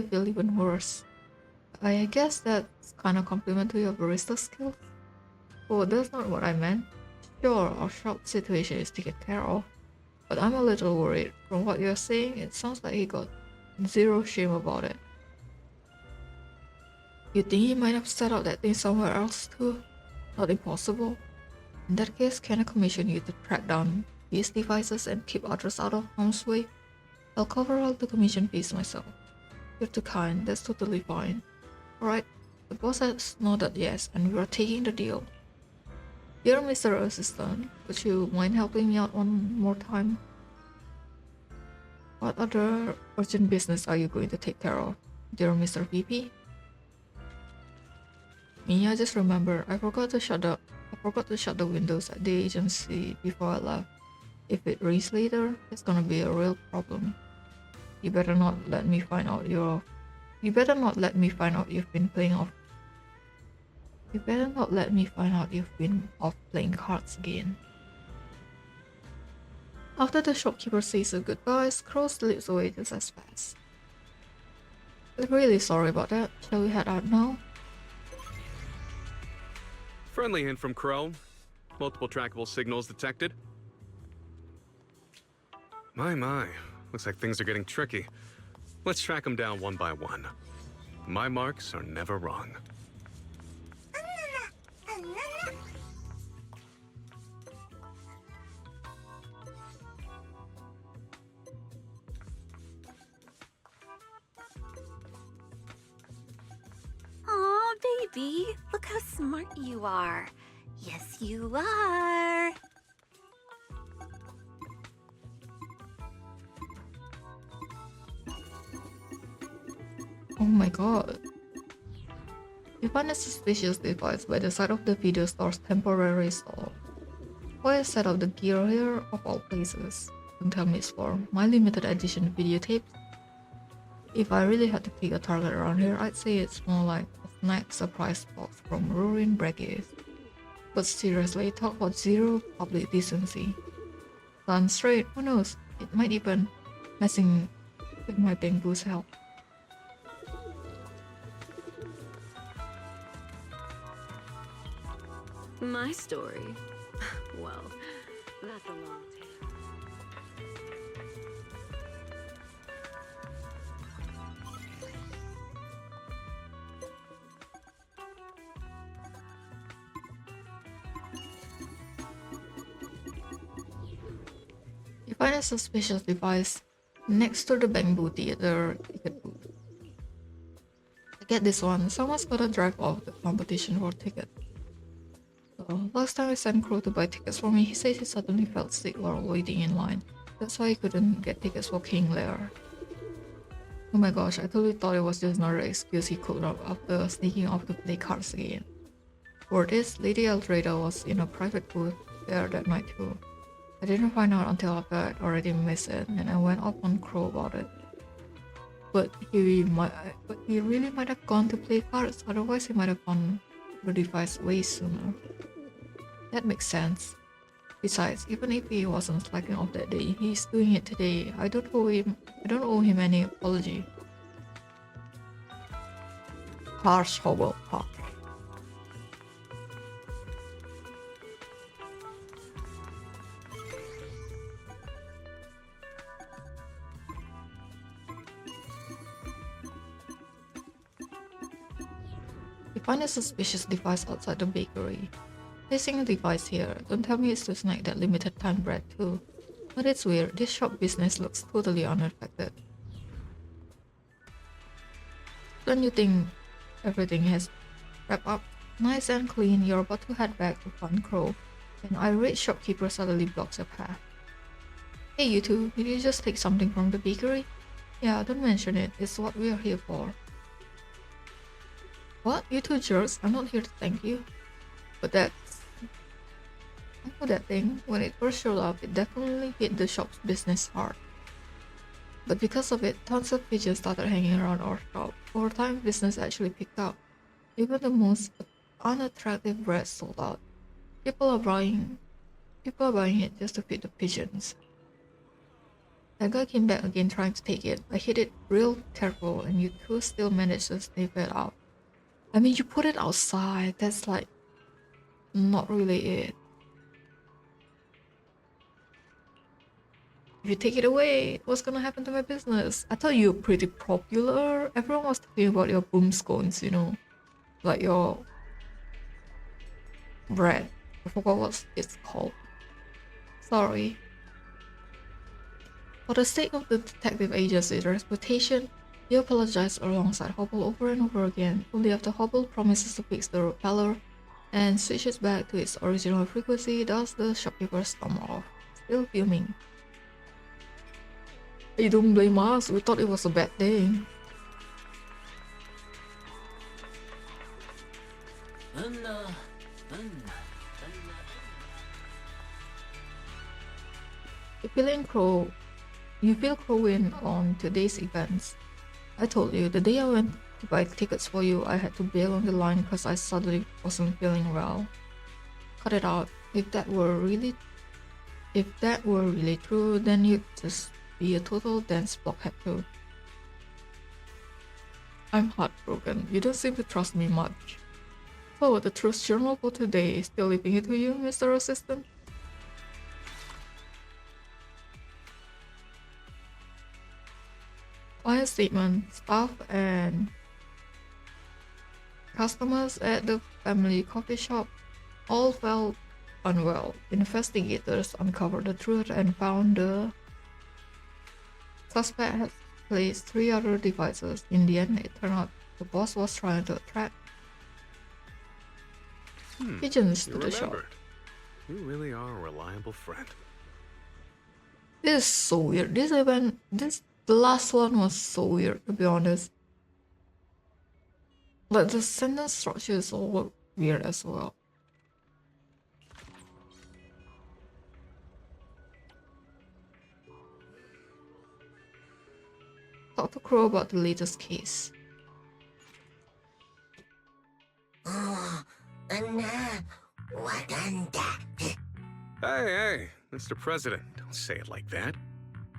feel even worse? I guess that's kind of compliment to your barista skills. Oh, that's not what I meant. Sure, our shop situation is taken care of, but I'm a little worried. From what you're saying, it sounds like he got zero shame about it. You think he might have set up that thing somewhere else too? Not impossible. In that case, can I commission you to track down these devices and keep others out of harm's way? I'll cover all the commission fees myself. You're too kind, that's totally fine. Alright, the boss has nodded yes, and we are taking the deal. Dear Mr. Assistant, would you mind helping me out one more time? What other urgent business are you going to take care of, dear Mr. VP? Me, I just remember I forgot to shut the windows at the agency before I left. If it rains later, it's gonna be a real problem. You better not let me find out you've been playing off. You better not let me find out you've been off playing cards again. After the shopkeeper says a goodbye, Crow slips away just as fast. I'm really sorry about that. Shall we head out now? Friendly hint from Crow. Multiple trackable signals detected. My. Looks like things are getting tricky. Let's track them down one by one. My marks are never wrong. Aw, baby, look how smart you are. Yes, you are. Oh my god. You find a suspicious device by the side of the video store's temporary stall. Why I set up the gear here of all places? Don't tell me it's for my limited edition videotapes. If I really had to pick a target around here, I'd say it's more like a snack surprise box from Ruin Bregues. But seriously, talk about zero public decency. Done straight, who knows? It might even messing with my bamboo's health. My story? Well, that's a long tale. You find a suspicious device next to the bamboo theater ticket booth. I get this one, someone's gotta drive off the competition for tickets. So, last time I sent Crow to buy tickets for me, he says he suddenly felt sick while waiting in line. That's why he couldn't get tickets for King Lear. Oh my gosh, I totally thought it was just another excuse he cooked up after sneaking off to play cards again. Word is, Lady Eldrada was in a private booth there that night too. I didn't find out until after I'd already missed it, and I went off on Crow about it. But he really might have gone to play cards, otherwise he might have found the device way sooner. That makes sense. Besides, even if he wasn't slacking off that day, he's doing it today. I don't owe him any apology. Harsh Hobble Park. You find a suspicious device outside the bakery. Placing a device here, don't tell me it's to snack that limited time bread too. But it's weird, this shop business looks totally unaffected. Don't you think everything has wrapped up nice and clean? You're about to head back to find Crow. An irate shopkeeper suddenly blocks your path. Hey you two, did you just take something from the bakery? Yeah, don't mention it, it's what we're here for. What? You two jerks? I'm not here to thank you. But I know that thing. When it first showed up, it definitely hit the shop's business hard. But because of it, tons of pigeons started hanging around our shop. Over time, business actually picked up. Even the most unattractive bread sold out. People are buying it just to feed the pigeons. That guy came back again trying to take it. I hit it real careful, and you two still managed to sniff it out. I mean, you put it outside. That's like not really it. If you take it away, what's gonna happen to my business? I thought you were pretty popular. Everyone was talking about your boom scones, you know, like your bread. I forgot what it's called. Sorry. For the sake of the detective agency's reputation, you apologize alongside Hobble over and over again, only after Hobble promises to fix the repeller and switches back to its original frequency does the shopkeeper storm off, still fuming. You don't blame us, we thought it was a bad thing. You feel Crow in on today's events. I told you, the day I went to buy tickets for you, I had to bail on the line because I suddenly wasn't feeling well. Cut it out. If that were really true, then you'd just be a total dance blockhead too. I'm heartbroken. You don't seem to trust me much. So, the truth journal for today, still leaving it to you, Mr. Assistant? Client statement. Staff and customers at the family coffee shop all felt unwell. Investigators uncovered the truth and found the suspect had placed 3 other devices. In the end, it turned out the boss was trying to attract pigeons to the shop. You really are a reliable friend. This is so weird. The last one was so weird, to be honest. But the sentence structure is all weird as well. Talk to Crow about the latest case. Hey, Mr. President, don't say it like that.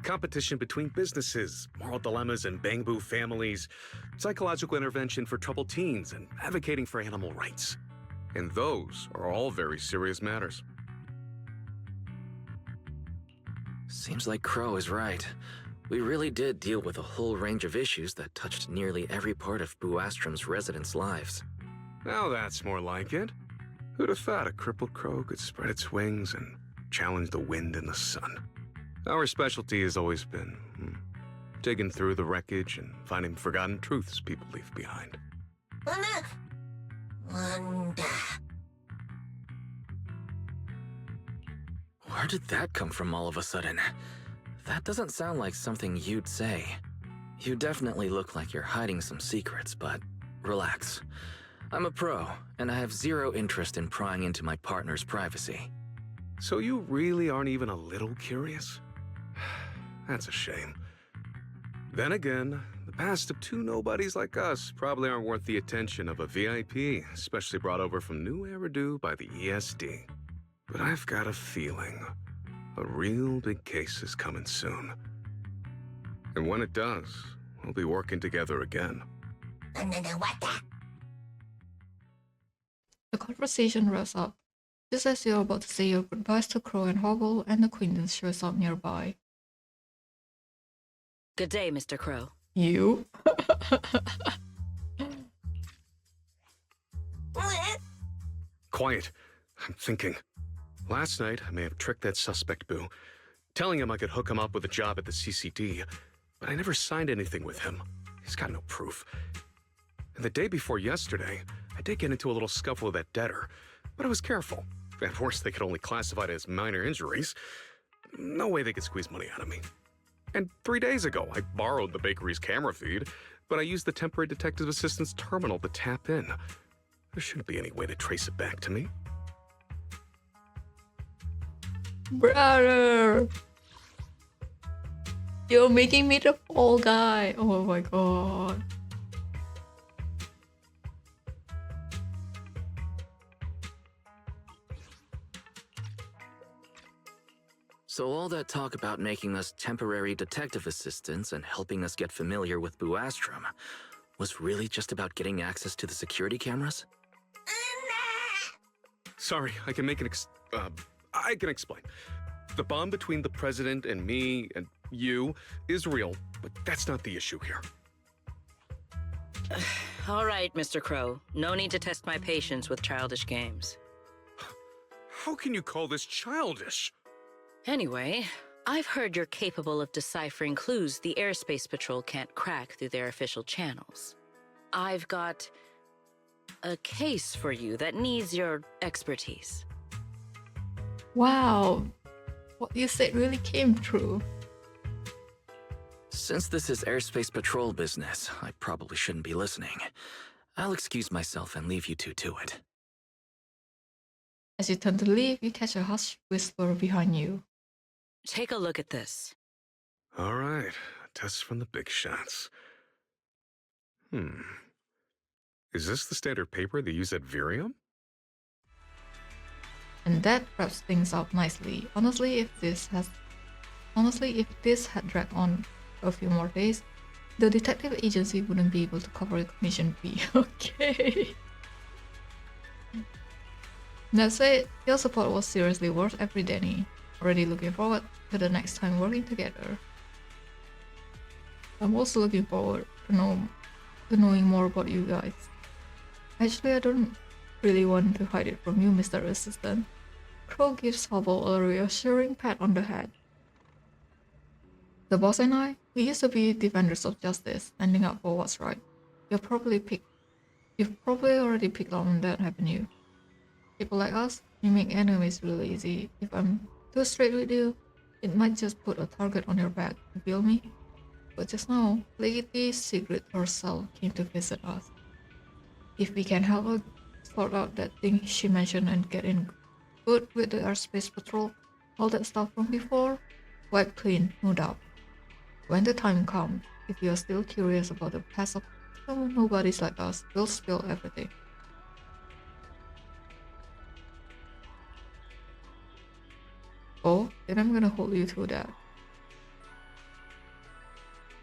Competition between businesses, moral dilemmas in Bangbu families, psychological intervention for troubled teens, and advocating for animal rights. And those are all very serious matters. Seems like Crow is right. We really did deal with a whole range of issues that touched nearly every part of Buastrom's residents' lives. Now that's more like it. Who'd have thought a crippled crow could spread its wings and challenge the wind and the sun? Our specialty has always been digging through the wreckage and finding forgotten truths people leave behind. Where did that come from all of a sudden? That doesn't sound like something you'd say. You definitely look like you're hiding some secrets, but relax. I'm a pro, and I have zero interest in prying into my partner's privacy. So you really aren't even a little curious? That's a shame. Then again, the past of 2 nobodies like us probably aren't worth the attention of a VIP, especially brought over from New Eridu by the ESD. But I've got a feeling a real big case is coming soon. And when it does, we'll be working together again. The conversation wraps up. Just as you're about to say your goodbyes to Crow and Hobble, an acquaintance shows up nearby. Good day, Mr. Crow. You? Quiet. I'm thinking. Last night, I may have tricked that suspect Boo, telling him I could hook him up with a job at the CCD, but I never signed anything with him. He's got no proof. And the day before yesterday, I did get into a little scuffle with that debtor, but I was careful. At worst, they could only classify it as minor injuries. No way they could squeeze money out of me. And 3 days ago, I borrowed the bakery's camera feed, but I used the temporary detective assistant's terminal to tap in. There shouldn't be any way to trace it back to me. Brother! You're making me the fall guy. Oh my god. So all that talk about making us temporary detective assistants and helping us get familiar with Buastrom was really just about getting access to the security cameras? Sorry, I can make I can explain. The bond between the president and me and you is real, but that's not the issue here. All right, Mr. Crow. No need to test my patience with childish games. How can you call this childish? Anyway, I've heard you're capable of deciphering clues the Airspace Patrol can't crack through their official channels. I've got a case for you that needs your expertise. Wow, what you said really came true. Since this is airspace patrol business, I probably shouldn't be listening. I'll excuse myself and leave you two to it. As you turn to leave, you catch a hushed whisper behind you. Take a look at this. All right, test from the big shots. Is this the standard paper they use at Virium? And that wraps things up nicely. Honestly, if this had dragged on a few more days, the detective agency wouldn't be able to cover the commission fee. Okay. That's it. Your support was seriously worth every penny. Already looking forward to the next time working together. I'm also looking forward to knowing more about you guys. Actually, I don't really want to hide it from you, Mr. Assistant. Crow gives Hobble a reassuring pat on the head. The boss and I, we used to be defenders of justice, standing up for what's right. You've probably already picked up on that, haven't you? People like us, we make enemies really easy. If I'm too straight with you, it might just put a target on your back, you feel me? But just now, Lady Sigrid herself came to visit us. If we can help her sort out that thing she mentioned and get in good with the airspace patrol, all that stuff from before, wipe clean, no doubt. When the time comes, if you're still curious about the past of nobodies like us, we'll spill everything. Oh, then I'm gonna hold you to that.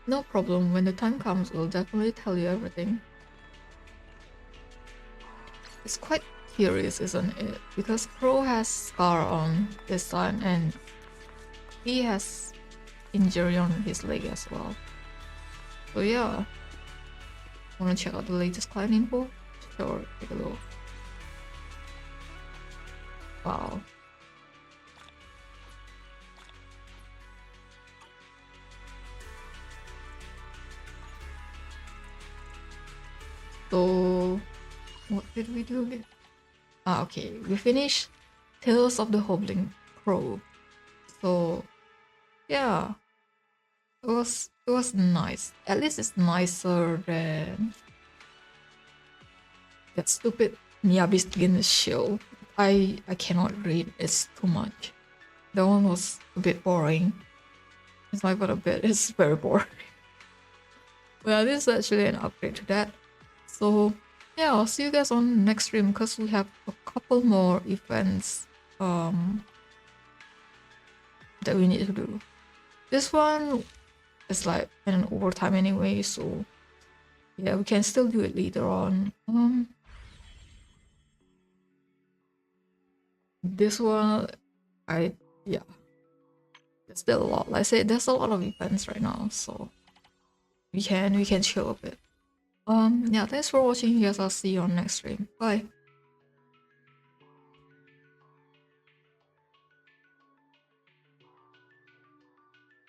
No problem, when the time comes, we'll definitely tell you everything. It's quite curious, isn't it? Because Crow has scar on his side and he has injury on his leg as well. So yeah, wanna check out the latest client info? Sure, take a look. Wow. So, what did we do again? Okay, we finished Tales of the Hobbling Crow. So, yeah, it was nice. At least it's nicer than that stupid Miyabi Skin Shield. I cannot read. It's too much. That one was a bit boring. It's not even a bit. It's very boring. Well, this is actually an upgrade to that. So yeah, I'll see you guys on next stream because we have a couple more events that we need to do. This one is like an overtime anyway, so yeah, we can still do it later on. This one, yeah, there's still a lot. Like I said, there's a lot of events right now, so we can chill a bit. Yeah, thanks for watching. Yes, I'll see you on next stream. Bye.